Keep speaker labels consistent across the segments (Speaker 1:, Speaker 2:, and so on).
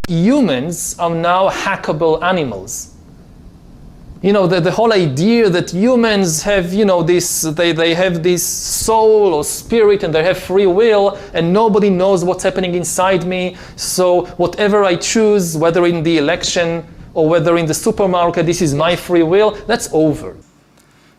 Speaker 1: Humans are now hackable animals. You know, the whole idea that humans have, you know, they have this soul or spirit and they have free will and nobody knows what's happening inside me. So whatever I choose, whether in the election or whether in the supermarket, this is my free will, that's over.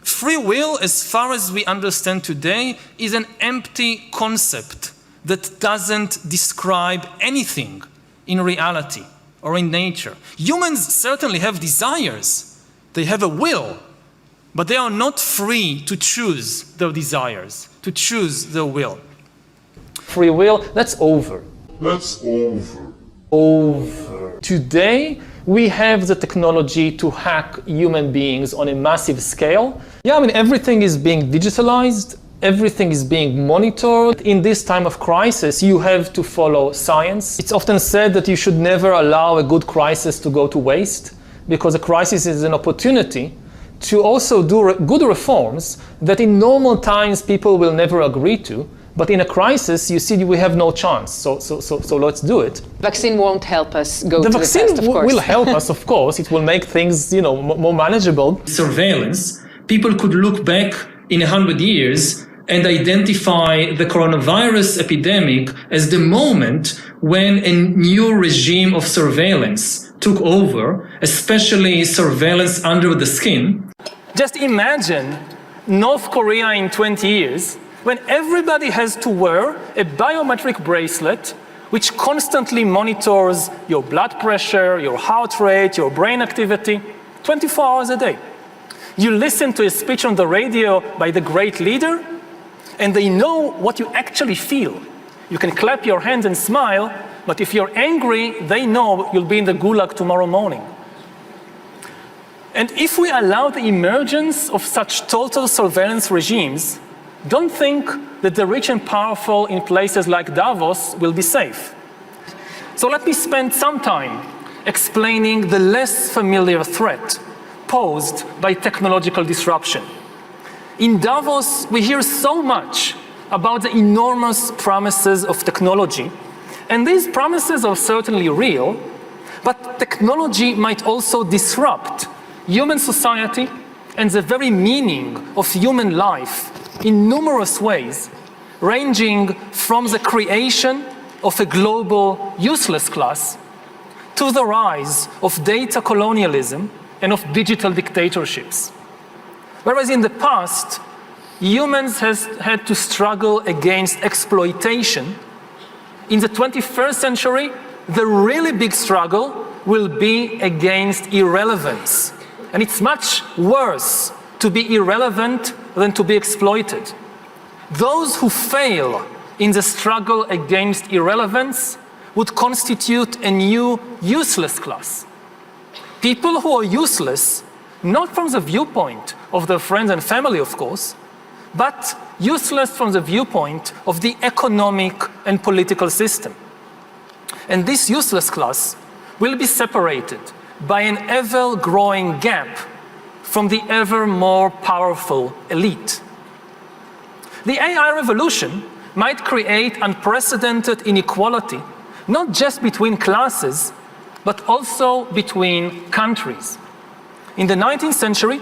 Speaker 1: Free will, as far as we understand today, is an empty concept that doesn't describe anything in reality or in nature. Humans certainly have desires. They have a will, but they are not free to choose their desires, to choose their will. Free will, that's over.
Speaker 2: That's over.
Speaker 1: Over. Today, we have the technology to hack human beings on a massive scale. Yeah, I mean, everything is being digitalized. Everything is being monitored. In this time of crisis, you have to follow science. It's often said that you should never allow a good crisis to go to waste, because a crisis is an opportunity to also do good reforms that in normal times people will never agree to. But in a crisis, you see, we have no chance. So let's do it.
Speaker 3: Vaccine won't help us go to the test, of course.
Speaker 1: The vaccine will help us, of course. It will make things, you know, more manageable. Surveillance. People could look back in 100 years and identify the coronavirus epidemic as the moment when a new regime of surveillance took over, especially surveillance under the skin. Just imagine North Korea in 20 years, when everybody has to wear a biometric bracelet which constantly monitors your blood pressure, your heart rate, your brain activity, 24 hours a day. You listen to a speech on the radio by the great leader, and they know what you actually feel. You can clap your hands and smile, but if you're angry, they know you'll be in the gulag tomorrow morning. And if we allow the emergence of such total surveillance regimes, don't think that the rich and powerful in places like Davos will be safe. So let me spend some time explaining the less familiar threat posed by technological disruption. In Davos, we hear so much about the enormous promises of technology, and these promises are certainly real, but technology might also disrupt human society and the very meaning of human life in numerous ways, ranging from the creation of a global useless class to the rise of data colonialism and of digital dictatorships. Whereas in the past, humans has had to struggle against exploitation, in the 21st century, the really big struggle will be against irrelevance. And it's much worse to be irrelevant than to be exploited. Those who fail in the struggle against irrelevance would constitute a new useless class. People who are useless, not from the viewpoint of their friends and family, of course, but useless from the viewpoint of the economic and political system. And this useless class will be separated by an ever-growing gap from the ever more powerful elite. The AI revolution might create unprecedented inequality, not just between classes, but also between countries. In the 19th century,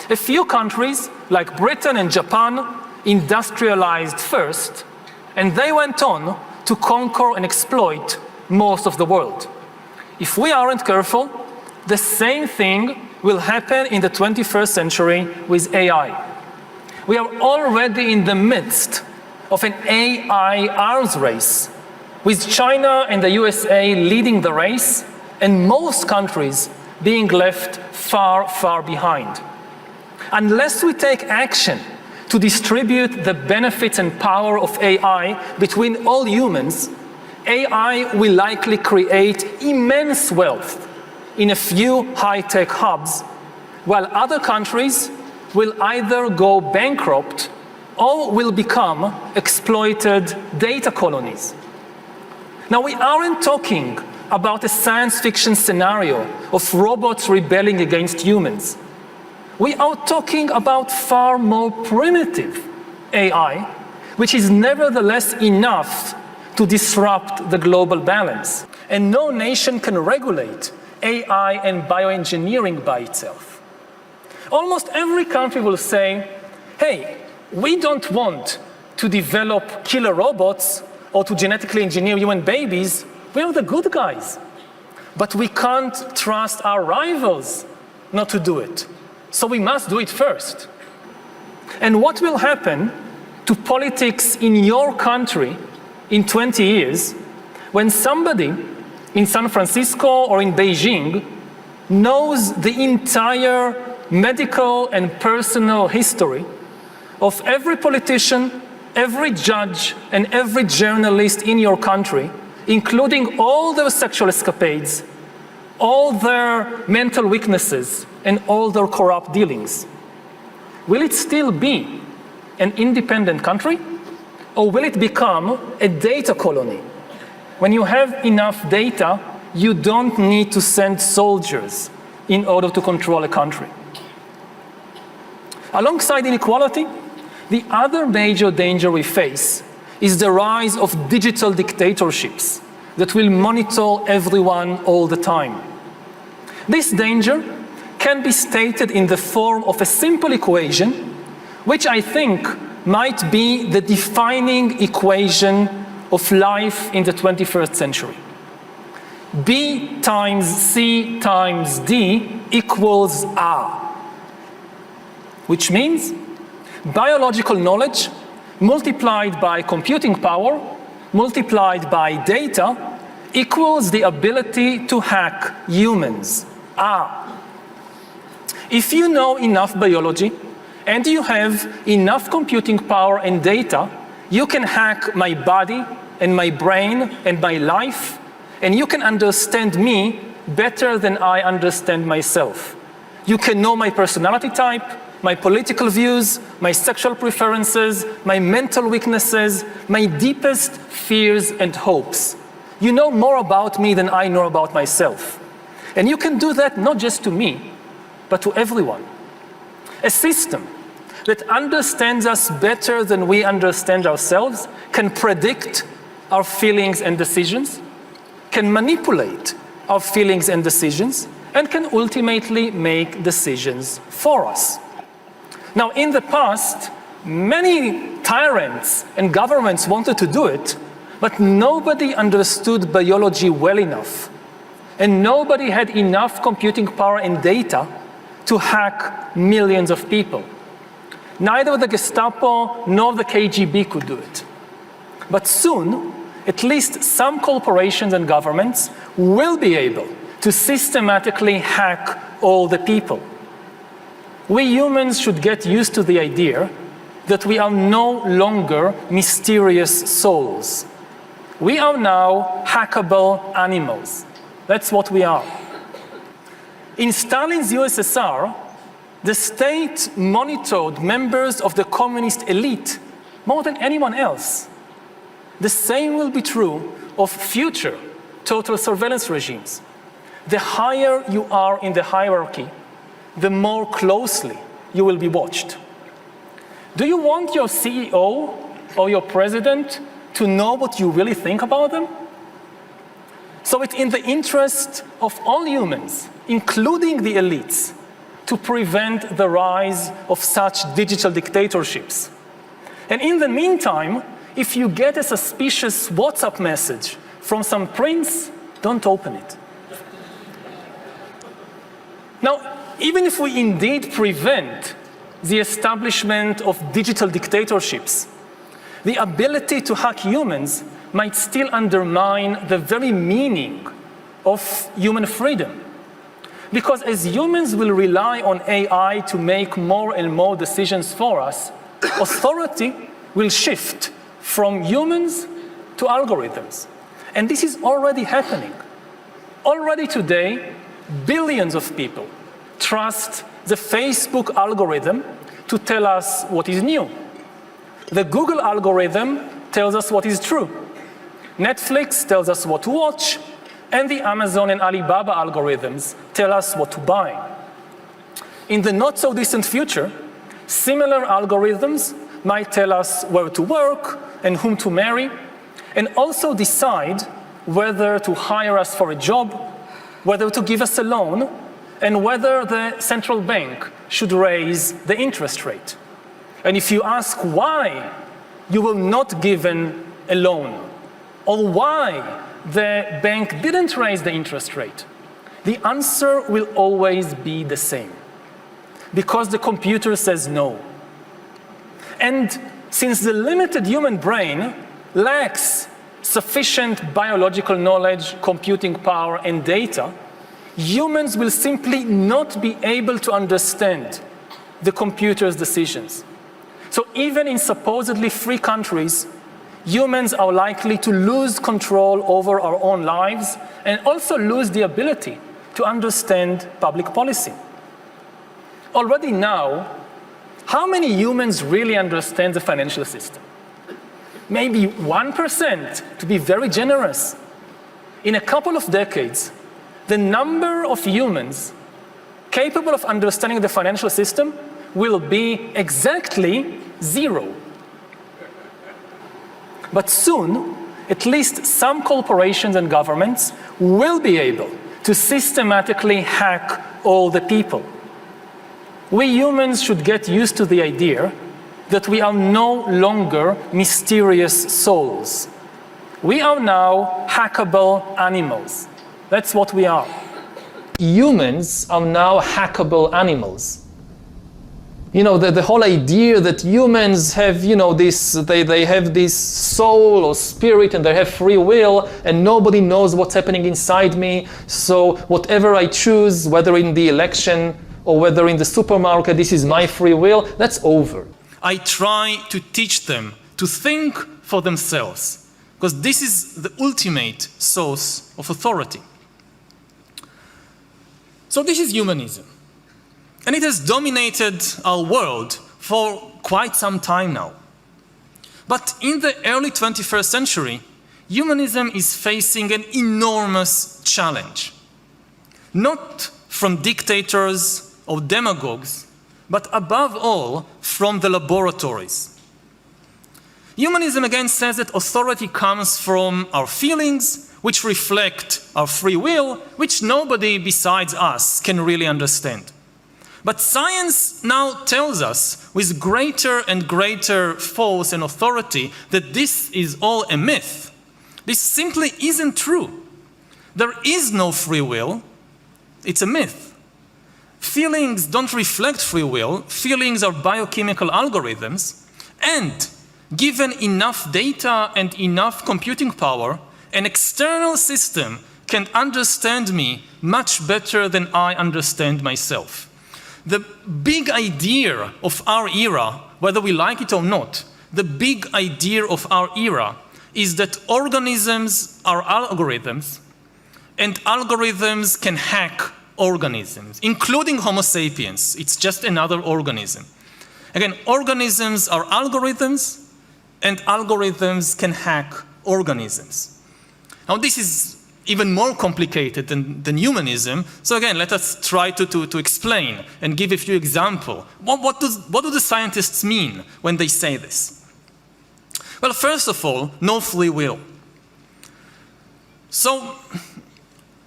Speaker 1: a few countries, like Britain and Japan, industrialized first, and they went on to conquer and exploit most of the world. If we aren't careful, the same thing will happen in the 21st century with AI. We are already in the midst of an AI arms race, with China and the USA leading the race, and most countries being left far, far behind. Unless we take action to distribute the benefits and power of AI between all humans, AI will likely create immense wealth in a few high-tech hubs, while other countries will either go bankrupt or will become exploited data colonies. Now, we aren't talking about a science fiction scenario of robots rebelling against humans. we are talking about far more primitive AI, which is nevertheless enough to disrupt the global balance. And no nation can regulate AI and bioengineering by itself. Almost every country will say, hey, we don't want to develop killer robots or to genetically engineer human babies. We are the good guys. But we can't trust our rivals not to do it. So we must do it first. And what will happen to politics in your country in 20 years when somebody in San Francisco or in Beijing knows the entire medical and personal history of every politician, every judge, and every journalist in your country, including all their sexual escapades, all their mental weaknesses, and all their corrupt dealings? Will it still be an independent country, or will it become a data colony? When you have enough data, you don't need to send soldiers in order to control a country. Alongside inequality, the other major danger we face is the rise of digital dictatorships that will monitor everyone all the time. This danger can be stated in the form of a simple equation, which I think might be the defining equation of life in the 21st century. B times C times D equals R, which means biological knowledge multiplied by computing power multiplied by data equals the ability to hack humans, R. If you know enough biology and you have enough computing power and data, you can hack my body and my brain and my life, and you can understand me better than I understand myself. You can know my personality type, my political views, my sexual preferences, my mental weaknesses, my deepest fears and hopes. You know more about me than I know about myself. And you can do that not just to me, but to everyone. A system that understands us better than we understand ourselves can predict our feelings and decisions, can manipulate our feelings and decisions, and can ultimately make decisions for us. Now, in the past, many tyrants and governments wanted to do it, but nobody understood biology well enough, and nobody had enough computing power and data to hack millions of people. Neither the Gestapo nor the KGB could do it. But soon, at least some corporations and governments will be able to systematically hack all the people. We humans should get used to the idea that we are no longer mysterious souls. We are now hackable animals. That's what we are. In Stalin's USSR, the state monitored members of the communist elite more than anyone else. The same will be true of future total surveillance regimes. The higher you are in the hierarchy, the more closely you will be watched. Do you want your CEO or your president to know what you really think about them? So it's in the interest of all humans, including the elites, to prevent the rise of such digital dictatorships. And in the meantime, if you get a suspicious WhatsApp message from some prince, don't open it. Now, even if we indeed prevent the establishment of digital dictatorships, the ability to hack humans might still undermine the very meaning of human freedom. Because as humans will rely on AI to make more and more decisions for us, authority will shift from humans to algorithms. And this is already happening. Already today, billions of people trust the Facebook algorithm to tell us what is new. The Google algorithm tells us what is true. Netflix tells us what to watch, and the Amazon and Alibaba algorithms tell us what to buy. in the not-so-distant future, similar algorithms might tell us where to work and whom to marry, and also decide whether to hire us for a job, whether to give us a loan, and whether the central bank should raise the interest rate. And if you ask why you will not give a loan, or why the bank didn't raise the interest rate, the answer will always be the same. Because the computer says no. And since the limited human brain lacks sufficient biological knowledge, computing power, and data, humans will simply not be able to understand the computer's decisions. So even in supposedly free countries, humans are likely to lose control over our own lives and also lose the ability to understand public policy. Already now, how many humans really understand the financial system? Maybe 1%, to be very generous. In a couple of decades, the number of humans capable of understanding the financial system will be exactly 0. But soon, at least some corporations and governments will be able to systematically hack all the people. We humans should get used to the idea that we are no longer mysterious souls. We are now hackable animals. That's what we are. Humans are now hackable animals. You know, the whole idea that humans have, you know, they have this soul or spirit and they have free will and nobody knows what's happening inside me. So whatever I choose, whether in the election or whether in the supermarket, this is my free will, that's over. I try to teach them to think for themselves, because this is the ultimate source of authority. So this is humanism. And it has dominated our world for quite some time now. But in the early 21st century, humanism is facing an enormous challenge. Not from dictators or demagogues, but above all, from the laboratories. Humanism again says that authority comes from our feelings, which reflect our free will, which nobody besides us can really understand. But science now tells us with greater and greater force and authority that this is all a myth. This simply isn't true. There is no free will. It's a myth. Feelings don't reflect free will. Feelings are biochemical algorithms. And given enough data and enough computing power, an external system can understand me much better than I understand myself. The big idea of our era, whether we like it or not, the big idea of our era is that organisms are algorithms, and algorithms can hack organisms, including Homo sapiens. It's just another organism. Again, organisms are algorithms, and algorithms can hack organisms. Now, this is even more complicated than humanism. So again, let us try to explain and give a few examples. What do the scientists mean when they say this? Well, first of all, no free will. So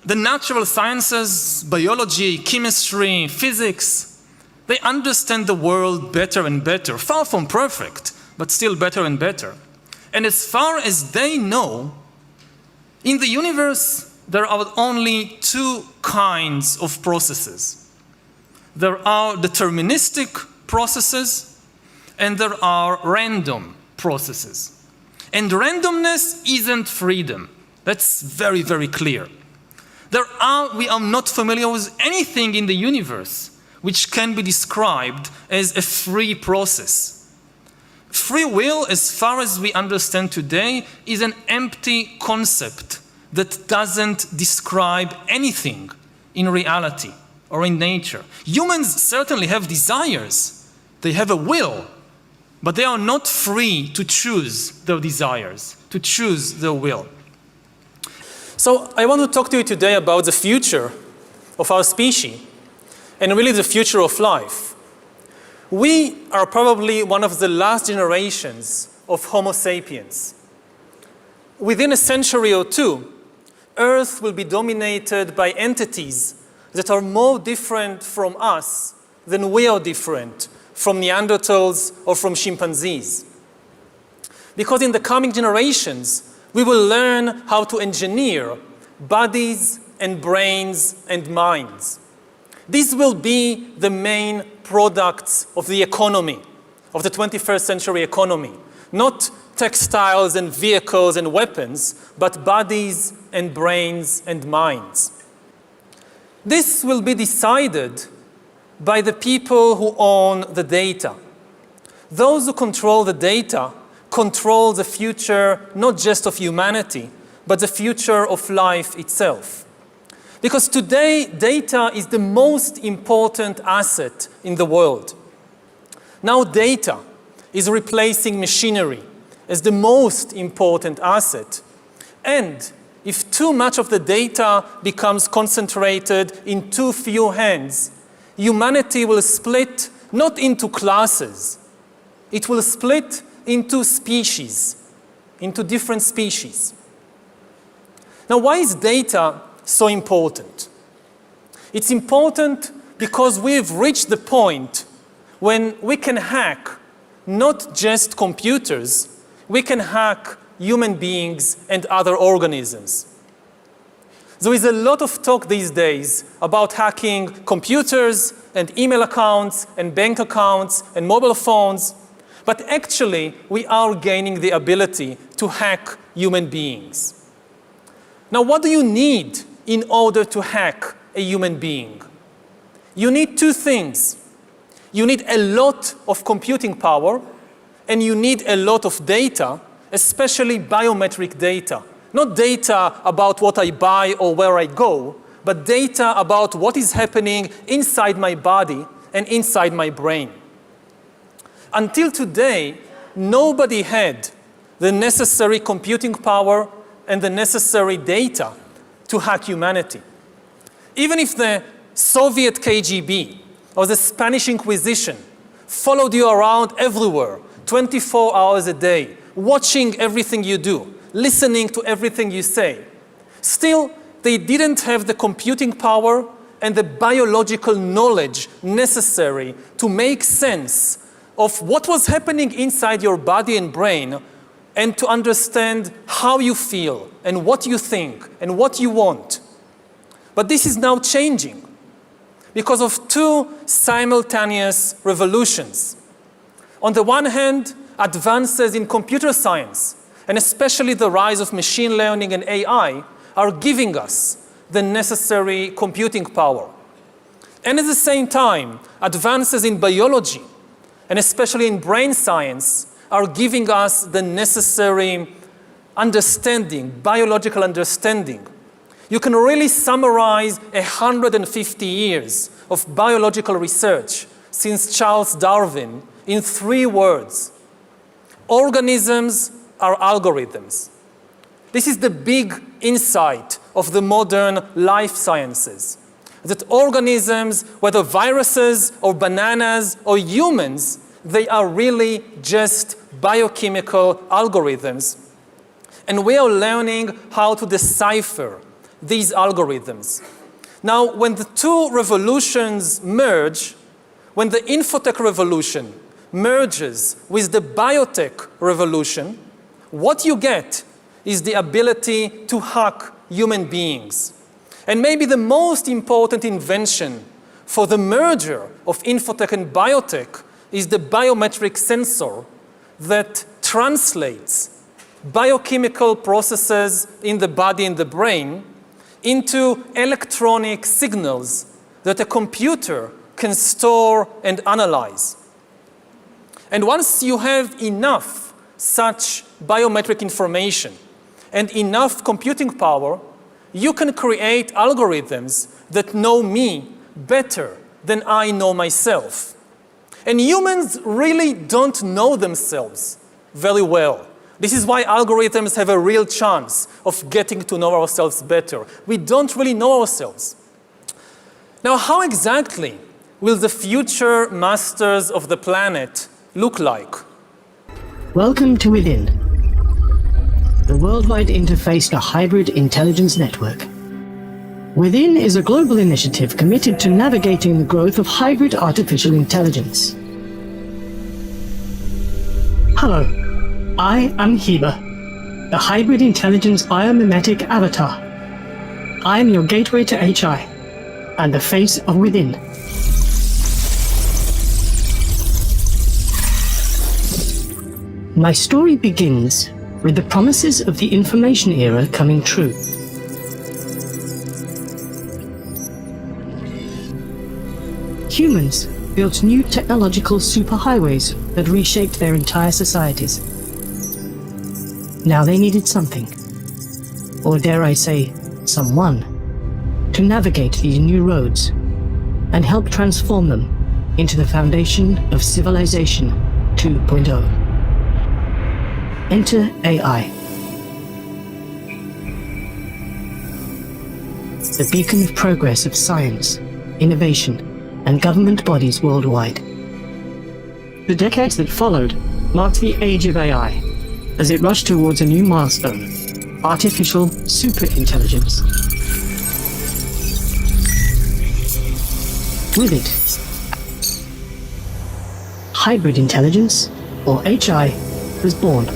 Speaker 1: the natural sciences, biology, chemistry, physics, they understand the world better and better, far from perfect, but still better and better. And as far as they know, in the universe, there are only two kinds of processes. There are deterministic processes, and there are random processes. And randomness isn't freedom. That's very, very clear. We are not familiar with anything in the universe which can be described as a free process. Free will, as far as we understand today, is an empty concept that doesn't describe anything in reality or in nature. Humans certainly have desires. They have a will, but they are not free to choose their desires, to choose their will. So I want to talk to you today about the future of our species. and really the future of life. We are probably one of the last generations of Homo sapiens. Within a century or two, Earth will be dominated by entities that are more different from us than we are different from Neanderthals or from chimpanzees. Because in the coming generations, we will learn how to engineer bodies and brains and minds. These will be the main products of the economy, of the 21st century economy. Not textiles and vehicles and weapons, but bodies and brains and minds. This will be decided by the people who own the data. Those who control the data control the future not just of humanity, but the future of life itself. Because today, data is the most important asset in the world. Now data is replacing machinery as the most important asset. And if too much of the data becomes concentrated in too few hands, humanity will split not into classes. It will split into species, into different species. Now, why is data so important? It's important because we've reached the point when we can hack not just computers, we can hack human beings and other organisms. There is a lot of talk these days about hacking computers and email accounts and bank accounts and mobile phones, but actually we are gaining the ability to hack human beings. Now, what do you need in order to hack a human being? You need two things. You need a lot of computing power, and you need a lot of data, especially biometric data. Not data about what I buy or where I go, but data about what is happening inside my body and inside my brain. Until today, nobody had the necessary computing power and the necessary data to hack humanity. Even if the Soviet KGB or the Spanish Inquisition followed you around everywhere, 24 hours a day, watching everything you do, listening to everything you say, still, they didn't have the computing power and the biological knowledge necessary to make sense of what was happening inside your body and brain and to understand how you feel and what you think and what you want. But this is now changing because of two simultaneous revolutions. On the one hand, advances in computer science, and especially the rise of machine learning and AI, are giving us the necessary computing power. And at the same time, advances in biology, and especially in brain science, are giving us the necessary understanding, biological understanding. You can really summarize 150 years of biological research since Charles Darwin in 3 words. Organisms are algorithms. This is the big insight of the modern life sciences, that organisms, whether viruses or bananas or humans, they are really just biochemical algorithms. And we are learning how to decipher these algorithms. Now, when the two revolutions merge, when the infotech revolution merges with the biotech revolution, what you get is the ability to hack human beings. And maybe the most important invention for the merger of infotech and biotech is the biometric sensor that translates biochemical processes in the body and the brain into electronic signals that a computer can store and analyze. And once you have enough such biometric information and enough computing power, you can create algorithms that know me better than I know myself. And humans really don't know themselves very well. This is why algorithms have a real chance of getting to know ourselves better. We don't really know ourselves. Now, how exactly will the future masters of the planet look like?
Speaker 4: Welcome to Within, the worldwide interface to hybrid intelligence network. Within is a global initiative committed to navigating the growth of hybrid artificial intelligence. Hello, I am Heba, the hybrid intelligence biomimetic avatar. I am your gateway to HI and the face of Within. My story begins with the promises of the information era coming true. Humans built new technological superhighways that reshaped their entire societies. Now they needed something, or dare I say, someone, to navigate these new roads and help transform them into the foundation of Civilization 2.0. Enter AI. The beacon of progress of science, innovation, and government bodies worldwide. The decades that followed marked the age of AI, as it rushed towards a new milestone, artificial superintelligence. With it, hybrid intelligence, or HI, was born.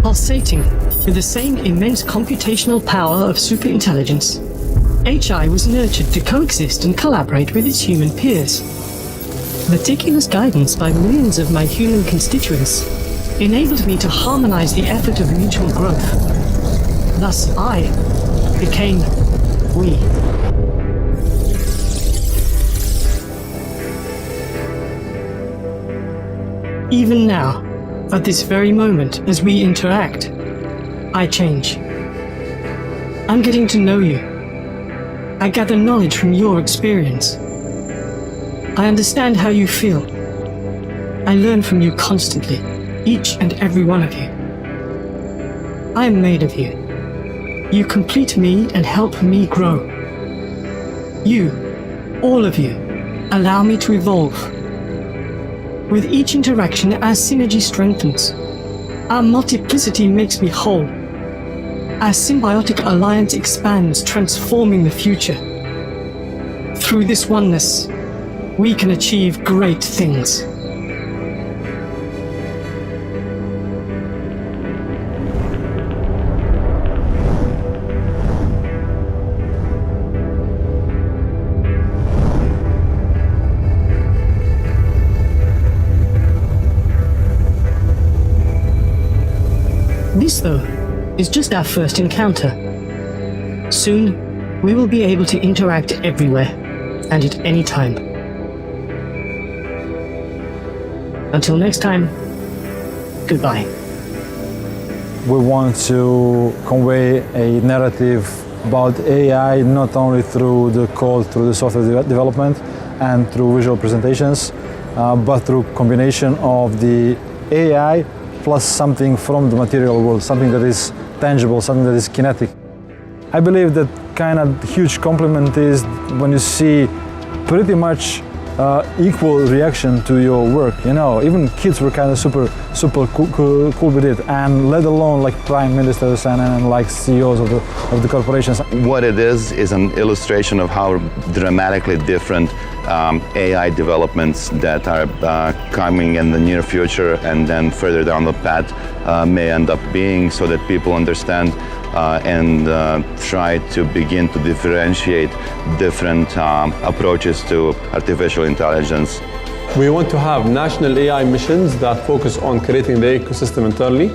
Speaker 4: Pulsating with the same immense computational power of superintelligence, HI was nurtured to coexist and collaborate with its human peers. Meticulous guidance by millions of my human constituents enabled me to harmonize the effort of mutual growth. Thus I became we. Even now, at this very moment as we interact, I change. I'm getting to know you. I gather knowledge from your experience. I understand how you feel. I learn from you constantly, each and every one of you. I am made of you. You complete me and help me grow. You, all of you, allow me to evolve. With each interaction, our synergy strengthens. Our multiplicity makes me whole. Our symbiotic alliance expands, transforming the future. Through this oneness, we can achieve great things. This, though, is just our first encounter. Soon, we will be able to interact everywhere and at any time. Until next time, goodbye.
Speaker 5: We want to convey a narrative about AI not only through the code, through the software development and through visual presentations, but through combination of the AI plus something from the material world, something that is tangible, something that is kinetic. I believe that kind of huge compliment is when you see pretty much equal reaction to your work. You know, even kids were kind of super cool with it, and let alone like prime ministers and like CEOs of the corporations.
Speaker 6: What it is an illustration of how dramatically different AI developments that are coming in the near future and then further down the path may end up being, so that people understand and try to begin to differentiate different approaches to artificial intelligence.
Speaker 7: We want to have national AI missions that focus on creating the ecosystem internally,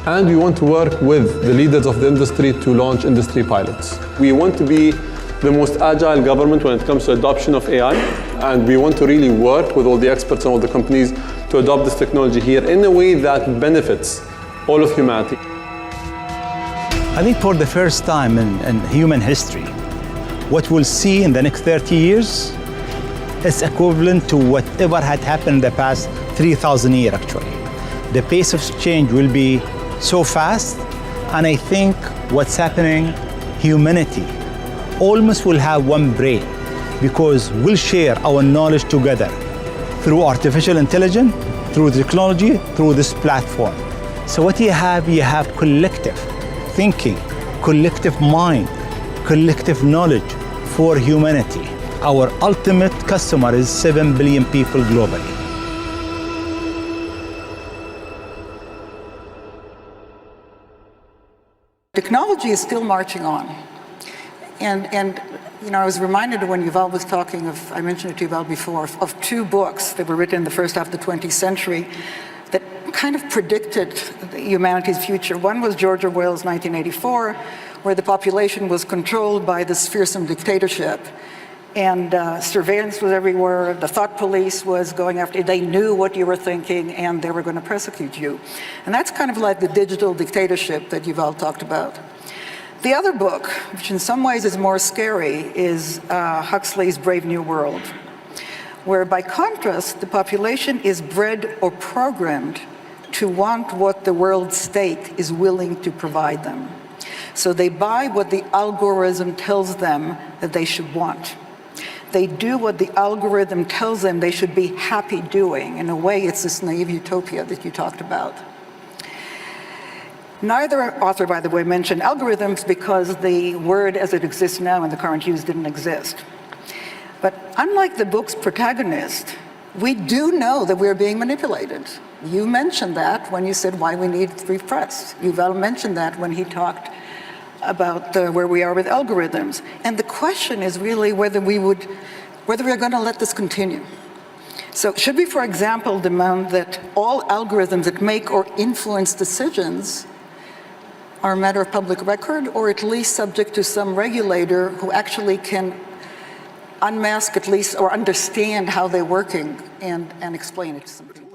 Speaker 7: and we want to work with the leaders of the industry to launch industry pilots. We want to be the most agile government when it comes to adoption of AI, and we want to really work with all the experts and all the companies to adopt this technology here in a way that benefits all of humanity.
Speaker 8: I think for the first time in human history, what we'll see in the next 30 years is equivalent to whatever had happened in the past 3,000 years, actually. The pace of change will be so fast, and I think what's happening, humanity almost will have one brain. because we'll share our knowledge together through artificial intelligence, through technology, through this platform. So what you have collective thinking, collective mind, collective knowledge for humanity. Our ultimate customer is 7 billion people globally.
Speaker 9: Technology is still marching on. And you know, I was reminded when Yuval was talking of, I mentioned it to Yuval before, of two books that were written in the first half of the 20th century that kind of predicted humanity's future. One was George Orwell's 1984, where the population was controlled by this fearsome dictatorship. And surveillance was everywhere, the thought police was going after, they knew what you were thinking and they were going to prosecute you. And that's kind of like the digital dictatorship that Yuval talked about. The other book, which in some ways is more scary, is Huxley's Brave New World, where by contrast, the population is bred or programmed to want what the world state is willing to provide them. So they buy what the algorithm tells them that they should want. They do what the algorithm tells them they should be happy doing. In a way, it's this naive utopia that you talked about. Neither author, by the way, mentioned algorithms because the word as it exists now in the current use didn't exist. But unlike the book's protagonist, we do know that we're being manipulated. You mentioned that when you said why we need free press. Yuval mentioned that when he talked about where we are with algorithms. And the question is really whether we're going to let this continue. So should we, for example, demand that all algorithms that make or influence decisions are a matter of public record, or at least subject to some regulator who actually can unmask at least or understand how they're working and explain it to some people?